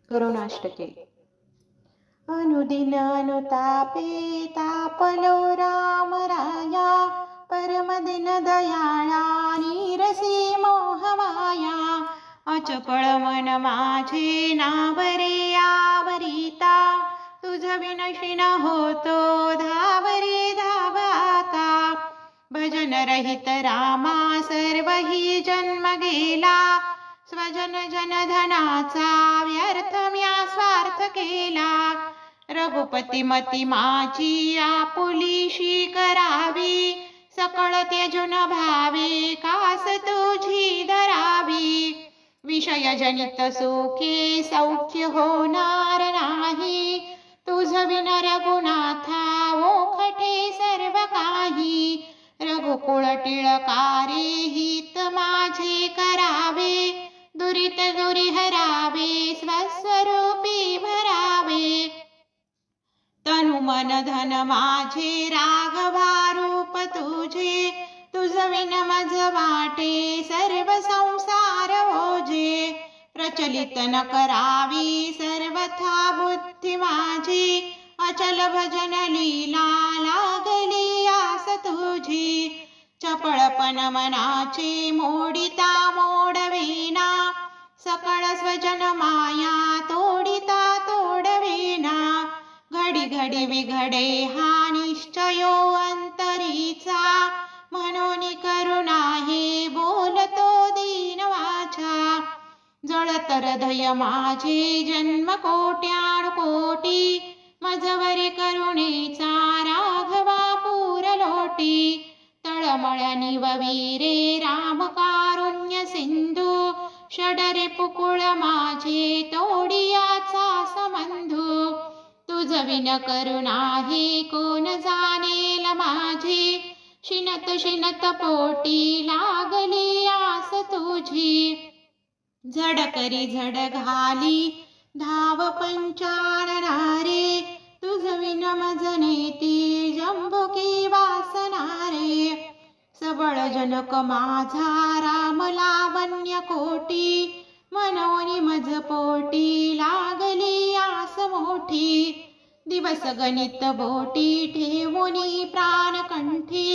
करुणाष्टके। अनुदिन अनुतापे तापलो राम राया, परमदिन दयाळा नीरसी मोहमाया। अचपळ मन माझे नावरे आवरिता, तुझ विनशी न होतो धावरे धावाता। भजन रहित रामा सर्वही जन्म गेला, स्वजन जनधनाचा व्यर्थ म्या स्वार्थ केला। रघुपती मती माझी आपुलीशी करावी, सकळ त्यजून भावे कास तुझी धरावी। विषय जनित सुखे सौख्य होणार नाही, तुझ विन रघुनाथा ओखटे सर्व काही। रघुकुळ टिळकारे हित माझे करावे, दुरित दुरी हरावे स्वस्वरूपी भरावे। तनु मन धन माझे राघवा रूप तुझे, तुझ विन मज वाटे सर्व संसार ओझे। प्रचलित न करावी सर्वथा बुद्धी माझी, अचल भजन लीला लागली आस तुझी। चपळपण मनाचे मोडिता मोडविना, सकळ स्वजन माया तोडिता तोडविना। घडी घडी बिघडे हा निश्चयो अंतरीचा, म्हणून करुणा हे बोलतो दीन वाचा। जळत हृदय माझे जन्म कोट्यानुकोटी, मजवरी करुणेचा राघवा पूर लोटी। तळमळ्यानी ववीरे राम कारुण्य सिंधू, षडरे पुकुळ माझे तोडियाचा संबंधू। तुझ विन करुणा हे कोण जाणेल माझी, शिनत शिनत पोटी लागली आस तुझी। झड करी झड घाली धाव पंचाळणारे, तुझ विन मज नेती जंबुकी वासनारे। सबळ जनक माझा राम लावण्य कोटी, मनोनी मज पोटी लागली आस मोठी। दिवस गणित बोटी ठेवुनी प्राण कंठी,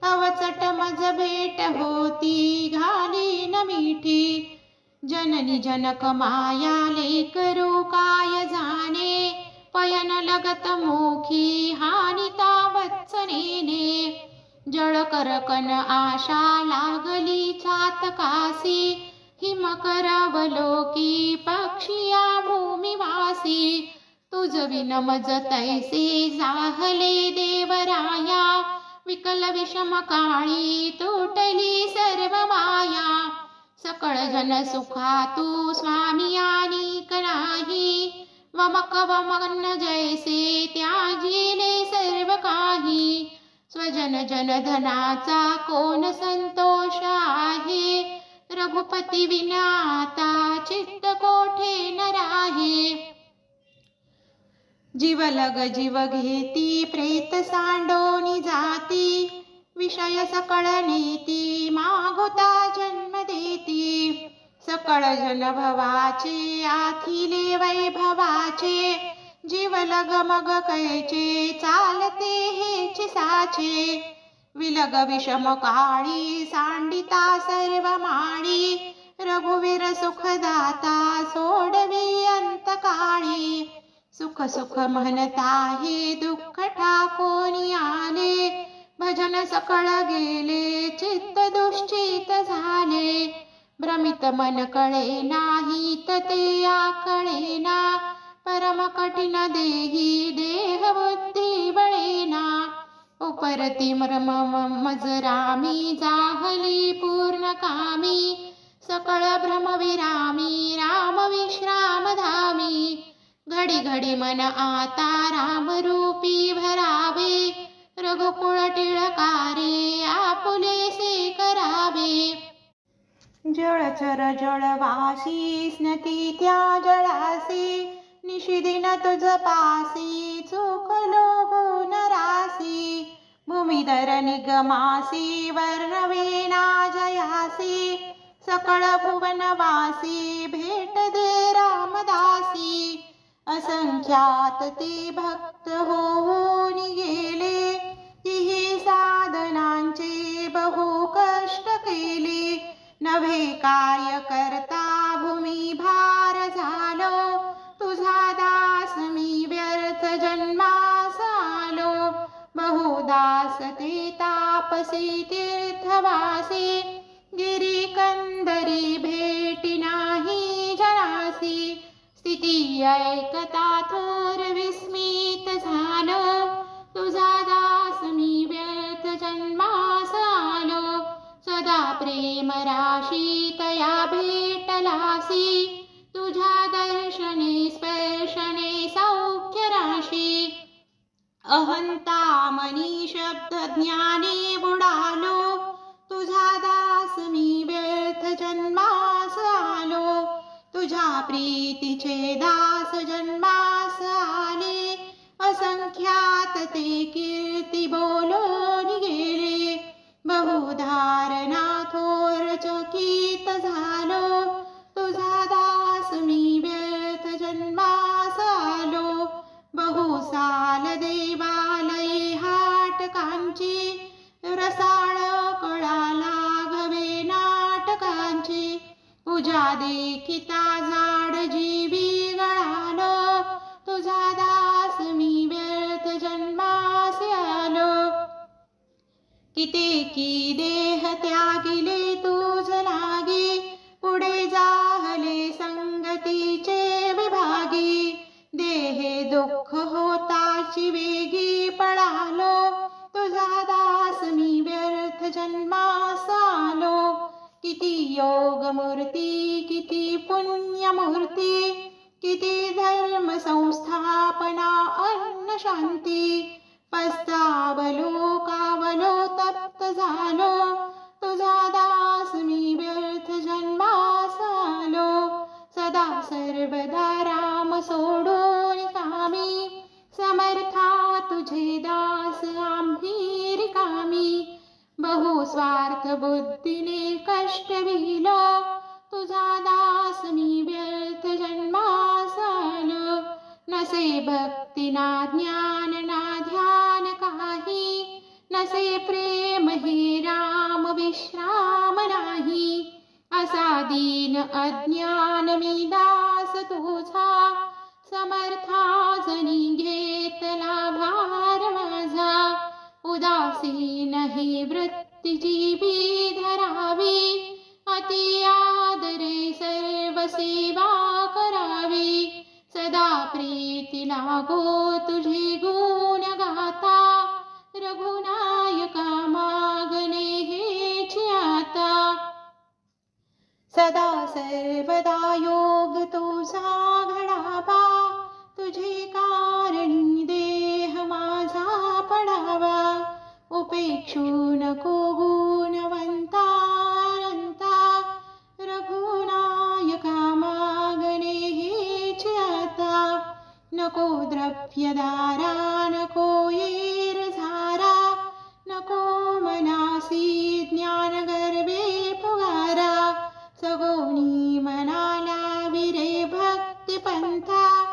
अवचट मज भेट होती घाली न मिठी। जननी जनक माया लेकरू काय जाणे, पयन लगत मुखी हानिता वत्सनेने। जळ करकन आशा लागली चातकासी, हिम करवलोकी पक्षिया भूमिवासी। तुझ विन मज तैसे जाहले देवराया, विकल विषम काळी तुटली सर्व माया। सकळ जन सुखा तू स्वामी आणिक नाही, वमक वमन जैसे त्याजिले सर्व काही। स्वजन जनधनाचा कोण संतोष आहे, रघुपती विना आता चित्त कोठे न राहे। जीव लग जीव घेती प्रेत सांडोनी जाती, विषय सकळ नेती मागुता जन्म देती। सकळ जन भवाचे आथिले वैभवाचे, जीव लग मग कैचे चालते हेची साचे। विलग विषम काळी सांडिता सर्व माळी, रघुवीर सुखदाता सोडवी अंतकाळी। सुख सुख म्हणता हे दुःख ठाकोनी आले, भजन सकळ गेले चित्त दुश्चित झाले। भ्रमित मन कळे नाहीत ते आकळेना, परम कठीण देही देह बुद्धी बळेना। उपरती मर्म मजरामी जाहली पूर्ण कामी, सकळ भ्रम विरामी राम विश्राम धामी। घडी घडी मन आता राम रूपी भरावे, रघुकुळ टिळकारे आपुलेसे करावे। जळचर जळवासी स्नती त्या जळासी, निशिदिन तुझ पासी चुकलो गुण रासी। भूमिधर निगमासी वर्णवेना जयासी, सकळ भुवनवासी भेट दे रामदासी। त्यात ते भक्त होऊन गेले. तिही साधनांचे बहु कष्ट केले. नव्हे काय करता भूमी भार झालो. तुझा दास मी व्यर्थ जन्मास आलो. बहुदास ते तापसी तीर्थवासी. गिरी कंदरी भेटी नाही जनासी. स्थिती ऐकता थोर विस्मित झालो. तुझा दास मी व्यर्थ जन्मास आलो. सदा प्रेम राशी तया भेटलासी. तुझ्या दर्शने स्पर्शने सौख्य राशी. अहंता मनी शब्द ज्ञाने बुडालो. तुझा दास मी व्यर्थ जन्मास आलो. तुझ्या प्रीतीचे दास जन्मास आले. असंख्यात ते कीर्ती बोलून गेले. बहुधारणा थोर चकित झालो. तुझा दास मी व्यर्थ जन्मास आलो. बहुसाल देवालये हाटकांची. रसाळ कळा लाघवे नाटकांची. पूजा देखिता जाड जीवी गळालो. तुझा दास मी व्यर्थ जन्मास आलो. कितेकी देह त्यागिले तुझ लागी. पुढे जाहले संगतीचे विभागी. देहे दुःख होताची वेगी पळालो. तुझा दास मी व्यर्थ जन्मास आलो. किती योग मूर्ती किती पुण्यमूर्ती. किती धर्म संस्थापना अन्न शांती. पस्तावलो कावलो तप्त झालो. तुझा दास मी व्यर्थ जन्मास आलो. सदा सर्वदा राम सोडून कामी. समर्था तुझे दास आम्ही रिकामी. बहुस्वार्थ बुद्धीने कष्ट विलो. तुझा दास मी व्यर्थ जन्मास आलो. नसे भक्ती ना ज्ञान ना ध्यान काही. नसे प्रेम हे राम विश्राम नाही. असा दीन अज्ञान मी दास तुझा. समर्था जनी घेतला भार माझा. उदासीन ही वृत्ती जीवी धरावी. अति आदरे सर्व सेवा करावी. सदा प्रीती लागो तुझे गुण गाता. रघुनायका मागणे हेच आता. सदा सर्वदा योग तुझा घडावा. तुझे कारणी देह माझा पडावा. उपेक्षू नको गुणवंता अनंता. रघुनायका मागणे हेच आता. नको द्रव्यदारा नको येर झारा. नको मनासी ज्ञान गर्वे फुगारा. सगोनी मनाला विरे भक्ती पंथा.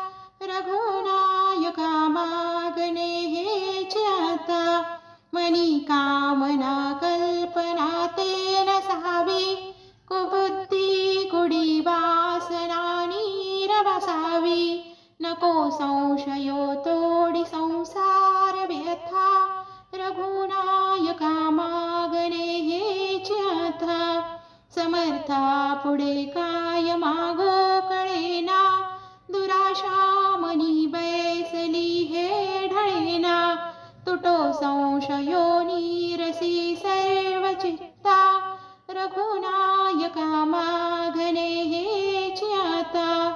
रघुनायका मागणे हेच आता. मनी कामना कल्पना ते नसावी. कुबुद्धी कुडी वासना नीर बसावी. नको संशयो तोडी संसार व्यथा. रघुनायका मागणे हेच आता. समर्था पुढे काय मागो कळेना. दुराशा मनी बैसली हे ढळेना. तुटो संशयो नीरसी सर्व चित्ता. रघुनायका मागणे हेच आता.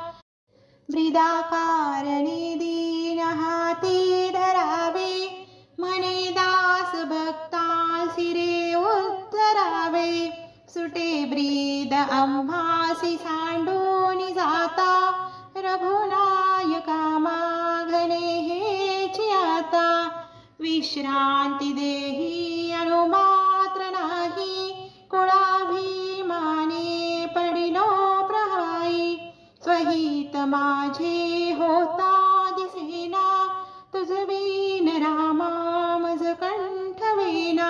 ब्रीदाकारणे दीन हाती धरावे. म्हणे दास भक्तासी रे उद्धरावे. सुटे ब्रीद आम्हासी सांडून जाता. रघुनायका मागणे हेच आता. विश्रांती देही अनुमात्र नाही. कुळाभिमाने पडिलो प्रहाई. स्वहित माझे होता दिसेना. तुझवीन रामा मज कंठवेना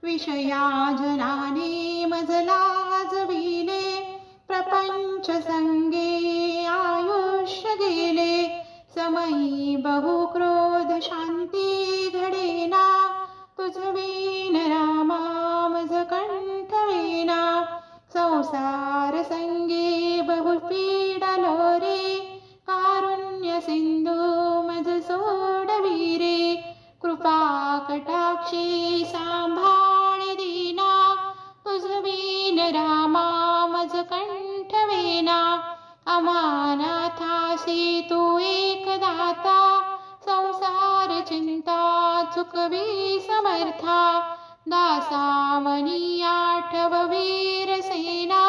विषया जनाने मज लाजविले प्रपंच संगे आयुष्य गेले समयी बहु क्रोध शांती घडेना तुझवीन रामा मज कंठवेना संसार संगे बहु पीडलो रे कारुण्य सिंधू मज सोडविरे कृपा कटाक्षी सांभाळी दीना तुझवीन रामा मज कंठवेना अमानाथासी तू एक दाता संसार चिंता चुकवी समर्था दासा मनी आठव वीर सेना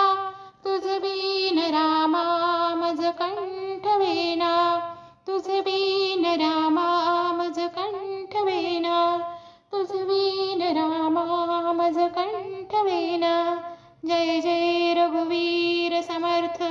तुझवीन रामा मज कंठवेना तुझवीन रामा मज कंठवेना तुझवीन रामा मज कंठवेना जय जय रघुवीर समर्थ।